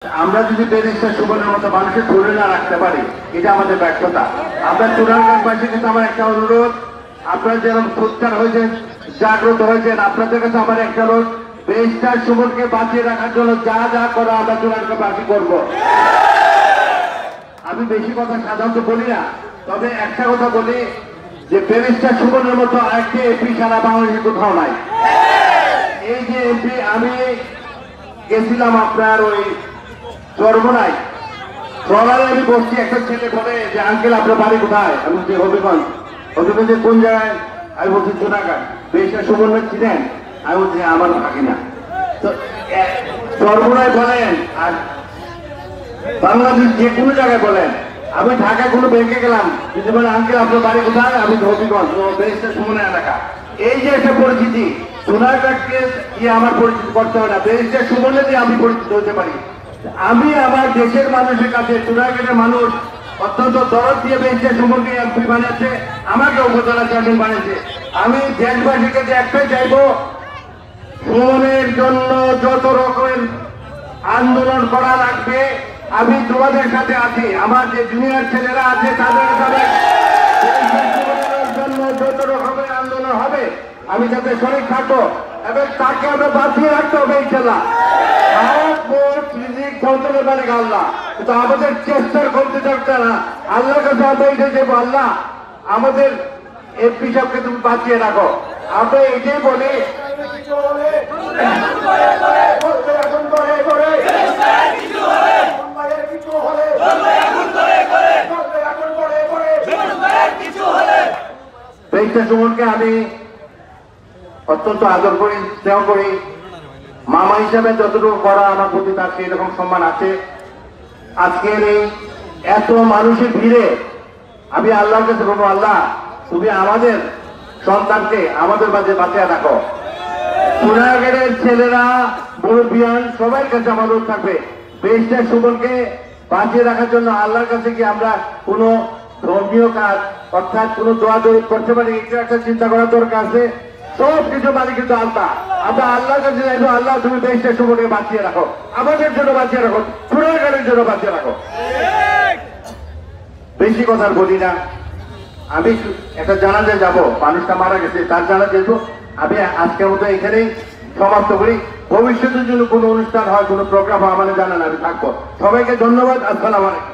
আমরা যদি ব্যারিস্টার সুমনের মতো মানুষের ধরে না রাখতে পারি, এটা আমাদের ব্যর্থতা। আমরা চুনারগঞ্জবাসীর কাছে আমার একটা অনুরোধ, আপনারা যেরকম সোচ্চার হয়েছেন, জাগ্রত হয়েছেন, আপনাদের কাছে আমার একটা অনুরোধ, ব্যারিস্টার সুমনকে বাঁচিয়ে রাখার জন্য যা যা করা আমরা চুনারগঞ্জবাসী করব। আমি বেশি কথা সাধারণত বলি না, তবে একটা কথা বলি যে ব্যারিস্টার সুমনের মতো আরেকটি এমপি সারা বাংলাদেশে কোথাও নাই। এই যে এমপি, আমি গেছিলাম আপনার ওই চরমোনাই, ট্রলারে আমি বসছি, একটা ছেলে বলে যে আঙ্কেল আপনার বাড়ি কোথায়? আমি বলছি হবিগঞ্জ। হবিগঞ্জে কোন জায়গায়? আমি বলছি চুনাঘাট। ব্যারিস্টার সুমন ছিলেন? আমি বলছি আমার ভাগিনা। তো চরমোনাই বলেন আর বাংলাদেশ যে কোনো জায়গায় বলেন, আমি ঢাকায় কোনো ব্যাংকে গেলাম, যদি বলে আঙ্কেল আপনার বাড়ি কোথায়? আমি হবিগঞ্জ, ব্যারিস্টার সুমনের এলাকা। এই যে একটা পরিচিতি, চুনাঘাটকে গিয়ে আমার পরিচিতি করতে হয় না, ব্যারিস্টার সুমনে দিয়ে আমি পরিচিত হতে পারি। আমি আমার দেশের মানুষের কাছে, চুনাঘাটের মানুষ অত্যন্ত দরদ দিয়ে ব্যারিস্টার সুমনকে এমপি বানিয়েছে, আমাকে উপজেলা চেয়ারম্যান বানিয়েছে। আমি দেশবাসীর কাছে একটাই চাইব, সুমনের জন্য যত রকমের আন্দোলন করা লাগবে আমি তোমাদের সাথে আছি। আমার যে জুনিয়র ছেলেরা আছে তাদের সাথে জন্য যত রকমের আন্দোলন হবে আমি যাতে শরীর থাকবো এবং তাকে আমরা বাঁচিয়ে রাখতে হবে। এই খেলা আল্লাহ, কিন্তু আমাদের চেষ্টার করতে থাকতে না, আল্লাহর কাছে আমরা এটাই দেবো, আল্লাহ আমাদের এমপি সাহেবকে তুমি বাঁচিয়ে রাখো। আমরা এটাই বলি, ব্যারিস্টার সুমনকে আমি অত্যন্ত আদর করি, স্নেহ করি। মামা হিসাবে যতটুকু করা আমার প্রতি তার সেই রকম সম্মান আছে। আজকের এই এত মানুষের ভিড়ে আমি আল্লাহর কাছে বলবো, আল্লাহ তুমি আমাদের সন্তানকে আমাদের মাঝে বাঁচিয়ে রাখো। চুনারগঞ্জের ছেলেরা, মুরব্বিয়ান সবার কাছে আমার অনুরোধ থাকবে, ব্যারিস্টার সুমনকে বাঁচিয়ে রাখার জন্য আল্লাহর কাছে কি আমরা কোনো ধর্মীয় কাজ অর্থাৎ কোনো দোয়া দরুদ করতে পারি, এটা একটা চিন্তা করার দরকার আছে। সব কিছু মানে কিন্তু আল্লাহ, আমরা আল্লাহর কাছে চাইবো, আল্লাহ তুমি ব্যারিস্টার সুমনকে বাঁচিয়ে রাখো, আমাদের জন্য বাঁচিয়ে রাখো, চুনারগঞ্জের জন্য বাঁচিয়ে রাখো। বেশি কথা বলি না, আমি একটা জানাজায় যাব, মানুষটা মারা গেছে, তার জানাজা যেত। আমি আজকের মতো এখানেই সমাপ্ত করি। ভবিষ্যতের জন্য কোনো অনুষ্ঠান হয়, কোনো প্রোগ্রাম হয় আমাদের জানান, আমি থাকবো। সবাইকে ধন্যবাদ। আসসালামু আলাইকুম।